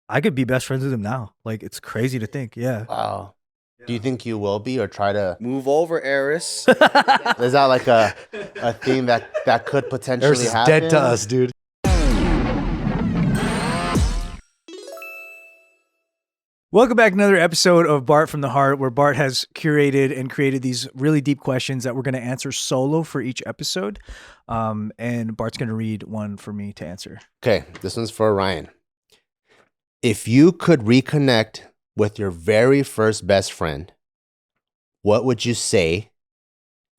I could be best friends with him now. Like, it's crazy to think. Yeah. Wow. Do you think you will be or try to? Move over, Eris. Is that like a thing that could Eris potentially is dead to happen? us, dude. Welcome back to another episode of Bart from the Heart, where Bart has curated and created these really deep questions that we're going to answer solo for each episode. And Bart's going to read one for me to answer. Okay, this one's for Ryan. If you could reconnect with your very first best friend, what would you say?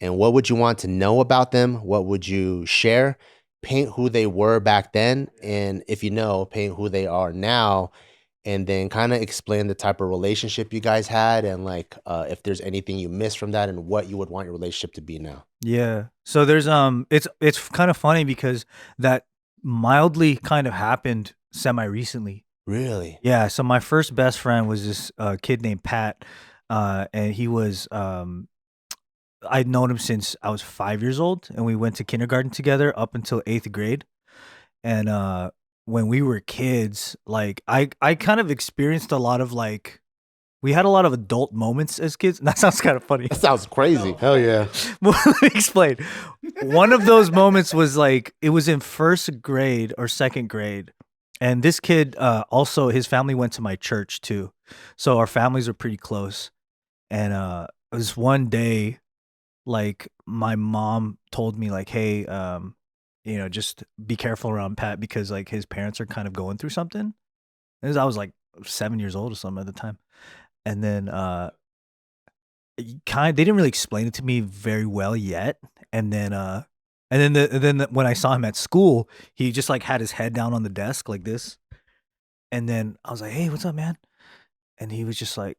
And what would you want to know about them? What would you share? Paint who they were back then. And if you know, paint who they are now. And then kind of explain the type of relationship you guys had and like if there's anything you missed from that and what you would want your relationship to be now. Yeah. So there's it's kind of funny because that mildly kind of happened semi recently. Really? Yeah. So my first best friend was this kid named Pat, and he was I'd known him since I was 5 years old, and we went to kindergarten together up until 8th grade. And when we were kids, like I kind of experienced a lot of like we had a lot of adult moments as kids. And that sounds kind of funny. That sounds crazy. Hell yeah. Well, let me explain. One of those moments was like it was in first grade or second grade, and this kid also his family went to my church too, so our families were pretty close. And it was one day, like my mom told me like, hey, just be careful around Pat because like his parents are kind of going through something. And I was like 7 years old or something at the time. And then they didn't really explain it to me very well yet. And then when I saw him at school, he just like had his head down on the desk like this. And then I was like, "Hey, what's up, man?" And he was just like,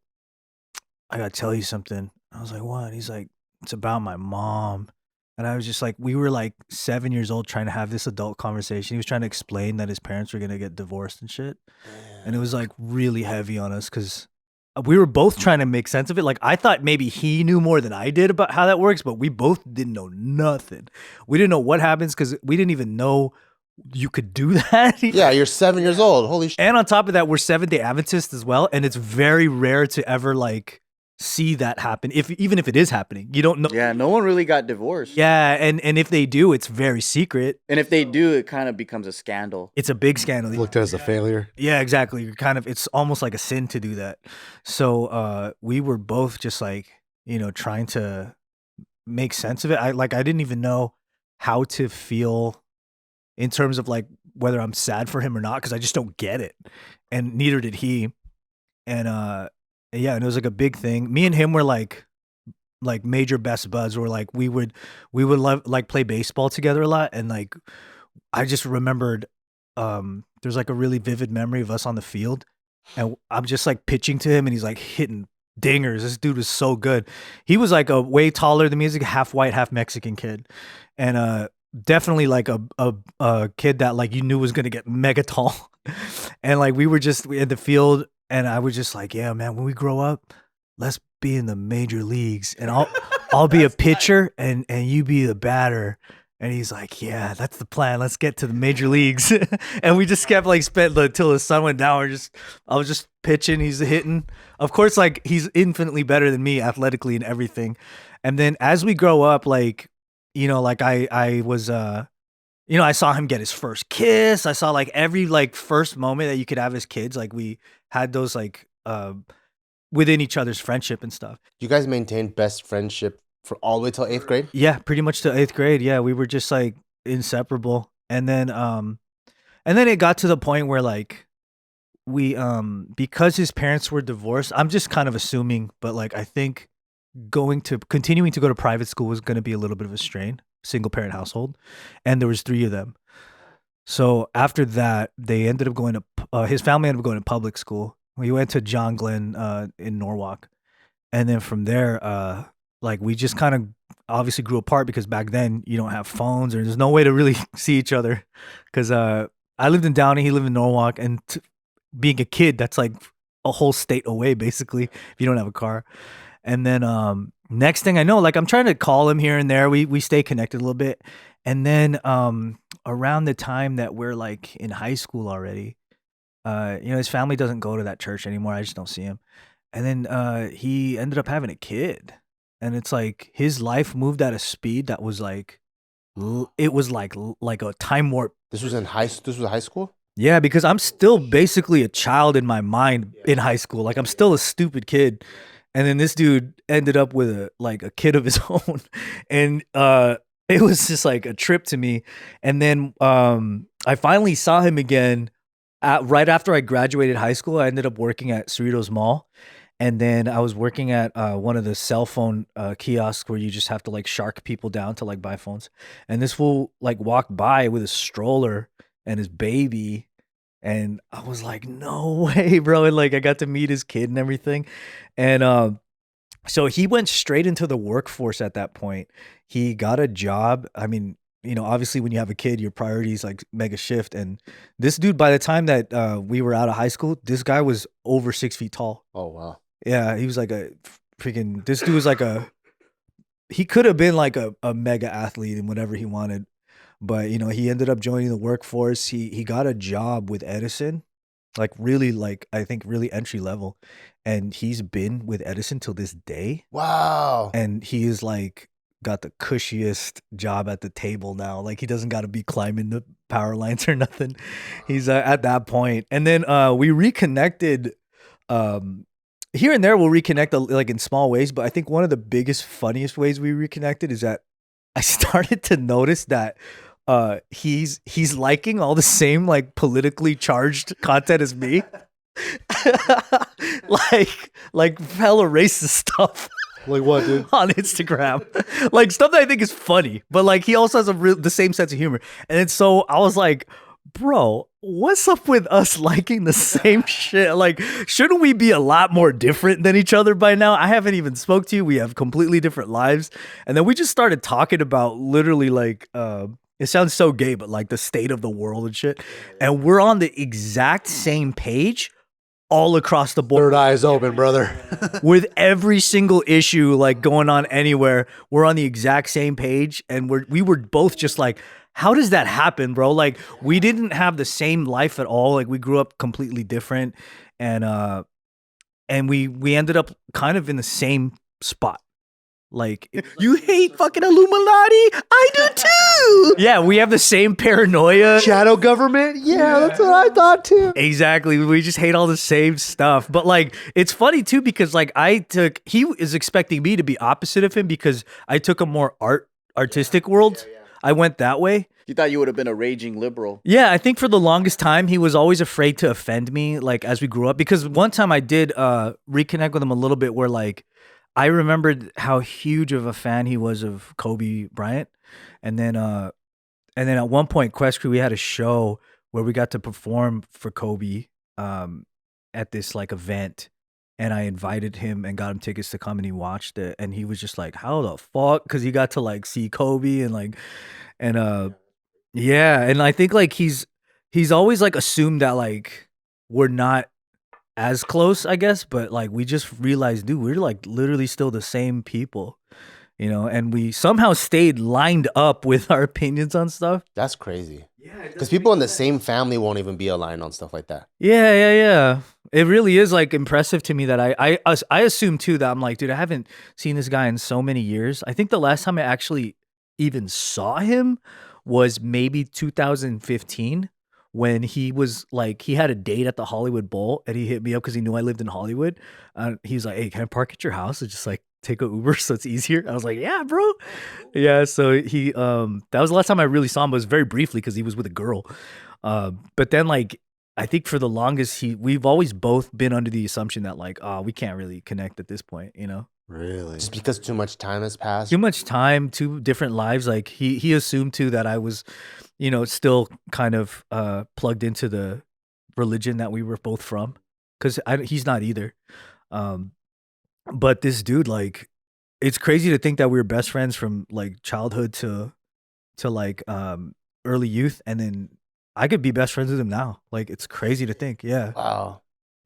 "I gotta tell you something." I was like, "What?" And he's like, "It's about my mom." And I was just like, we were like 7 years old trying to have this adult conversation. He was trying to explain that his parents were gonna get divorced and shit. And it was like really heavy on us because we were both trying to make sense of it. Like I thought maybe he knew more than I did about how that works, but we both didn't know nothing. We didn't know what happens because we didn't even know you could do that. Yeah, you're 7 years old. Holy shit. And on top of that, we're Seventh-day Adventists as well, and it's very rare to ever like see that happen. Even if it is happening, you don't know. Yeah, no one really got divorced. Yeah, and if they do, it's very secret. And if they do, it kind of becomes a scandal. It's a big scandal. Looked at as a failure. Yeah, exactly. You're it's almost like a sin to do that. So we were both just like, trying to make sense of it. I didn't even know how to feel in terms of like whether I'm sad for him or not because I just don't get it, and neither did he. And yeah, and it was like a big thing. Me and him were like major best buds. Where like we would love like play baseball together a lot, and like I just remembered there's like a really vivid memory of us on the field, and I'm just like pitching to him, and he's like hitting dingers. This dude was so good. He was like a way taller than me. He's like a half white, half Mexican kid, and definitely like a kid that like you knew was gonna get mega tall. And like we were just in the field. And I was just like, yeah, man, when we grow up, let's be in the major leagues, and I'll be a pitcher, and you be the batter. And he's like, yeah, that's the plan. Let's get to the major leagues. And we just kept like spent until the sun went down. I was just pitching, he's hitting. Of course, like he's infinitely better than me athletically and everything. And then as we grow up, like like I was I saw him get his first kiss. I saw like every like first moment that you could have as kids. Like we had those like within each other's friendship and stuff. You guys maintained best friendship for all the way till 8th grade? Yeah, pretty much to 8th grade. Yeah, we were just like inseparable. And then it got to the point where like we because his parents were divorced. I'm just kind of assuming, but like I think continuing to go to private school was going to be a little bit of a strain. Single parent household, and there was 3 of them. So after that, they ended up going to his family ended up going to public school. We went to John Glenn in Norwalk, and then from there, like we just kind of obviously grew apart because back then you don't have phones or there's no way to really see each other. Because I lived in Downey, he lived in Norwalk, and being a kid, that's like a whole state away basically if you don't have a car. And then next thing I know, like I'm trying to call him here and there. We stay connected a little bit. And then around the time that we're like in high school already, his family doesn't go to that church anymore. I just don't see him. And then he ended up having a kid, and it's like his life moved at a speed that was like, it was like a time warp. This was high school? Yeah, because I'm still basically a child in my mind in high school. Like I'm still a stupid kid. And then this dude ended up with a kid of his own. And it was just like a trip to me. And then I finally saw him again right after I graduated high school. I ended up working at Cerritos Mall. And then I was working at one of the cell phone kiosks where you just have to like shark people down to like buy phones. And this fool like walked by with a stroller and his baby. And I was like, no way, bro. And like I got to meet his kid and everything. And so he went straight into the workforce at that point. He got a job. I mean, obviously when you have a kid, your priorities like mega shift. And this dude, by the time that we were out of high school, this guy was over 6 feet tall. Oh, wow. Yeah, he was like this dude was like he could have been like a mega athlete and whatever he wanted. But, he ended up joining the workforce. He got a job with Edison, like really like I think really entry level. And he's been with Edison till this day. Wow. And he is like got the cushiest job at the table now. Like he doesn't got to be climbing the power lines or nothing. He's at that point. And then we reconnected here and there. We'll reconnect like in small ways, but I think one of the biggest funniest ways we reconnected is that I started to notice that he's liking all the same like politically charged content as me. like hella racist stuff. Like what, dude? On Instagram, like stuff that I think is funny, but like he also has the same sense of humor. And so I was like, bro, what's up with us liking the same shit? Like, shouldn't we be a lot more different than each other by now? I haven't even spoke to you. We have completely different lives. And then we just started talking about literally like, it sounds so gay, but like the state of the world and shit. And we're on the exact same page all across the board. Third eye is open, brother. With every single issue like going on anywhere, we're on the exact same page. And we were both just like, how does that happen, bro? Like we didn't have the same life at all. Like we grew up completely different. And we ended up kind of in the same spot. Like, you hate fucking Illuminati? I do too. Yeah, we have the same paranoia. Shadow government? Yeah, that's what I thought too. Exactly. We just hate all the same stuff. But like, it's funny too because like he is expecting me to be opposite of him because I took a more artistic world. Yeah. I went that way. You thought you would have been a raging liberal. Yeah, I think for the longest time, he was always afraid to offend me, like, as we grew up. Because one time I did reconnect with him a little bit where, like, I remembered how huge of a fan he was of Kobe Bryant. And then at one point, Quest Crew, we had a show where we got to perform for Kobe at this, like, event. And I invited him and got him tickets to come and he watched it. And he was just like, how the fuck? Because he got to, like, see Kobe and, like, and yeah, and I think like he's always like assumed that like we're not as close, I guess, but like we just realized, dude, we're like literally still the same people, and we somehow stayed lined up with our opinions on stuff. That's crazy. Yeah, because people in the same family won't even be aligned on stuff like that. Yeah. It really is like impressive to me that I assume too that I'm like, dude, I haven't seen this guy in so many years. I think the last time I actually even saw him was maybe 2015 when he was like, he had a date at the Hollywood Bowl and he hit me up because he knew I lived in Hollywood. He's like, hey, can I park at your house and just like take a Uber so it's easier? I was like, yeah, bro. Yeah. So he, that was the last time I really saw him, but it was very briefly because he was with a girl. But then like, I think for the longest, we've always both been under the assumption that like, we can't really connect at this point, Really? Just because too much time has passed? Too much time, two different lives. Like he assumed too that I was, still kind of plugged into the religion that we were both from. Because he's not either. But this dude, like, it's crazy to think that we were best friends from like childhood to like early youth. And then I could be best friends with him now. Like, it's crazy to think. Yeah. Wow.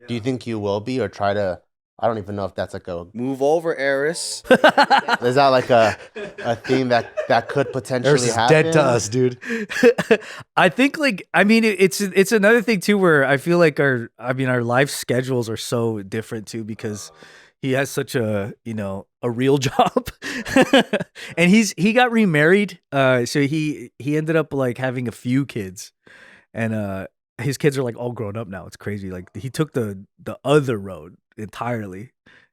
Do you think you will be or try to I don't even know if that's like a Move over, Eris. is that like a theme that could potentially Eris is happen? dead to us, dude. I think like I mean it's another thing too where I feel like our life schedules are so different too because he has such a a real job and he got remarried so he ended up like having a few kids and his kids are like all grown up now. It's crazy. Like he took the other road entirely.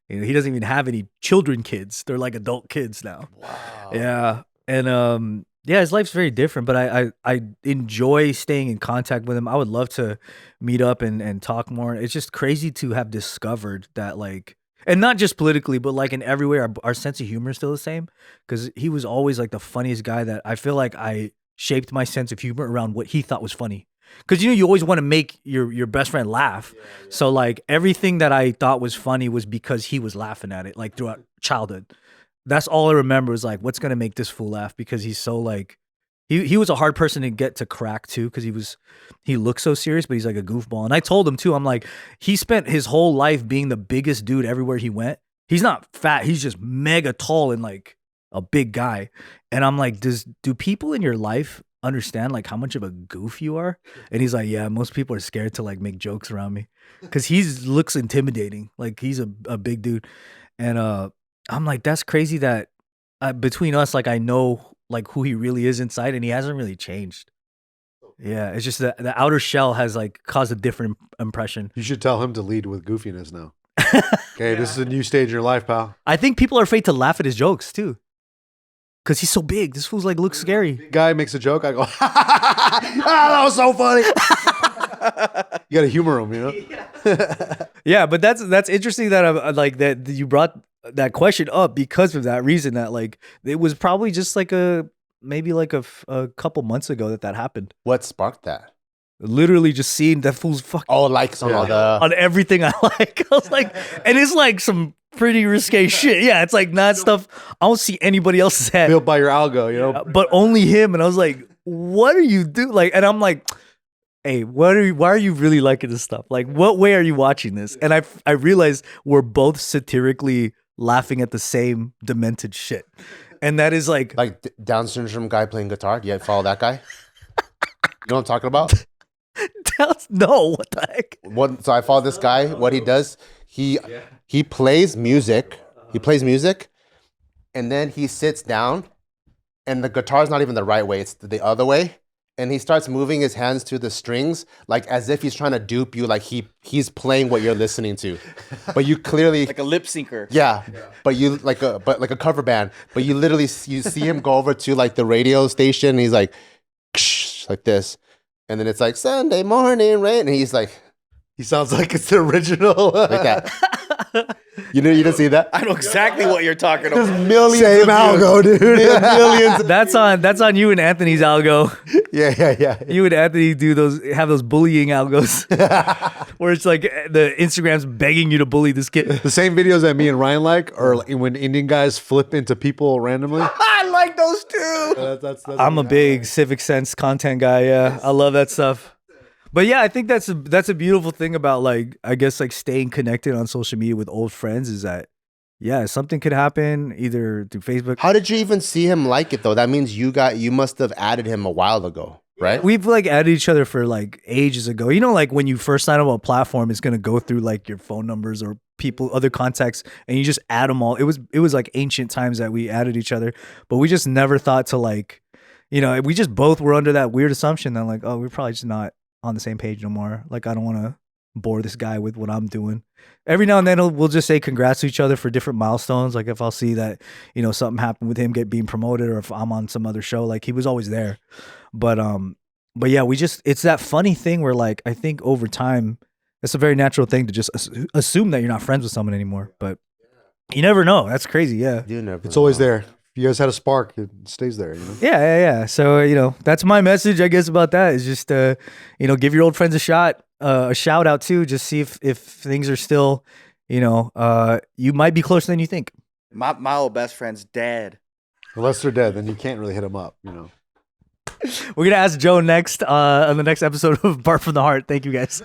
He doesn't even have any children kids. They're like adult kids now. Wow. Yeah. And yeah, his life's very different, but I enjoy staying in contact with him. I would love to meet up and talk more. It's just crazy to have discovered that like, and not just politically, but like in every way, our sense of humor is still the same. Because he was always like the funniest guy that I feel like I shaped my sense of humor around what he thought was funny. Because you always want to make your best friend laugh. Yeah. So like everything that I thought was funny was because he was laughing at it like throughout childhood. That's all I remember is like, what's gonna make this fool laugh? Because he's so like, he was a hard person to get to crack too, because he looks so serious, but he's like a goofball. And I told him too, I'm like, he spent his whole life being the biggest dude everywhere he went. He's not fat, he's just mega tall and like a big guy. And I'm like, do people in your life understand like how much of a goof you are? And he's like, yeah, most people are scared to like make jokes around me because he looks intimidating. Like he's a big dude. And I'm like, that's crazy that between us, like I know like who he really is inside, and he hasn't really changed. Yeah, it's just the outer shell has like caused a different impression. You should tell him to lead with goofiness now. Okay, this is a new stage in your life, pal. I think people are afraid to laugh at his jokes too, because he's so big. This fool's like looks scary. Guy makes a joke, I go, that was so funny. You got to humor him, you know. Yeah, but that's interesting that I'm like that you brought that question up because of that reason. That like it was probably just like maybe like a couple months ago that happened. What sparked that? Literally just seeing that fool's fucking likes on all the on everything I like. I was like, and it's like some pretty risque shit. Yeah, it's like not stuff I don't see anybody else's head built by your algo, you know, but only him. And I was like, what are you doing? Like, and I'm like, hey, why are you really liking this stuff? Like, what way are you watching this? And I realized we're both satirically laughing at the same demented shit. And that is like Down syndrome guy playing guitar. Do you follow that guy? You know what I'm talking about? No, what the heck? So I follow this guy. What he does, he plays music. He plays music, and then he sits down, and the guitar's not even the right way. It's the other way. And he starts moving his hands to the strings, like as if he's trying to dupe you, like he's playing what you're listening to, but you clearly like a lip syncer. Yeah, but you like a cover band, but you literally you see him go over to like the radio station, and he's like, like this, and then it's like Sunday morning rain, and he's like, he sounds like it's the original, like that. You didn't see that? I know exactly what you're talking about. There's millions same of algo, dude. Millions. That's on you and Anthony's algo. Yeah. You and Anthony have those bullying algos where it's like the Instagram's begging you to bully this kid. The same videos that me and Ryan like are like when Indian guys flip into people randomly. I like those too. That's I'm a big Civic Sense content guy. Yeah, I love that stuff. But yeah, I think that's a beautiful thing about like, I guess like staying connected on social media with old friends is that, yeah, something could happen either through Facebook. How did you even see him like it though? That means you must have added him a while ago, right? We've like added each other for like ages ago. You know, like when you first sign up on a platform, it's gonna go through like your phone numbers or other contacts, and you just add them all. It was like ancient times that we added each other, but we just never thought to like, we just both were under that weird assumption that like, oh, we're probably just not on the same page no more. Like, I don't want to bore this guy with what I'm doing. Every now and then we'll just say congrats to each other for different milestones. Like if I'll see that, something happened with him being promoted, or if I'm on some other show, like he was always there. But yeah, it's that funny thing where like, I think over time, it's a very natural thing to just assume that you're not friends with someone anymore, but you never know. That's crazy. Yeah. It's always there. You guys had a spark, it stays there, Yeah. So, that's my message, I guess, about that is just, give your old friends a shout out too. Just see if things are still, you might be closer than you think. My old best friend's dead. Unless they're dead, then you can't really hit them up, We're going to ask Joe next on the next episode of Bart from the Heart. Thank you guys.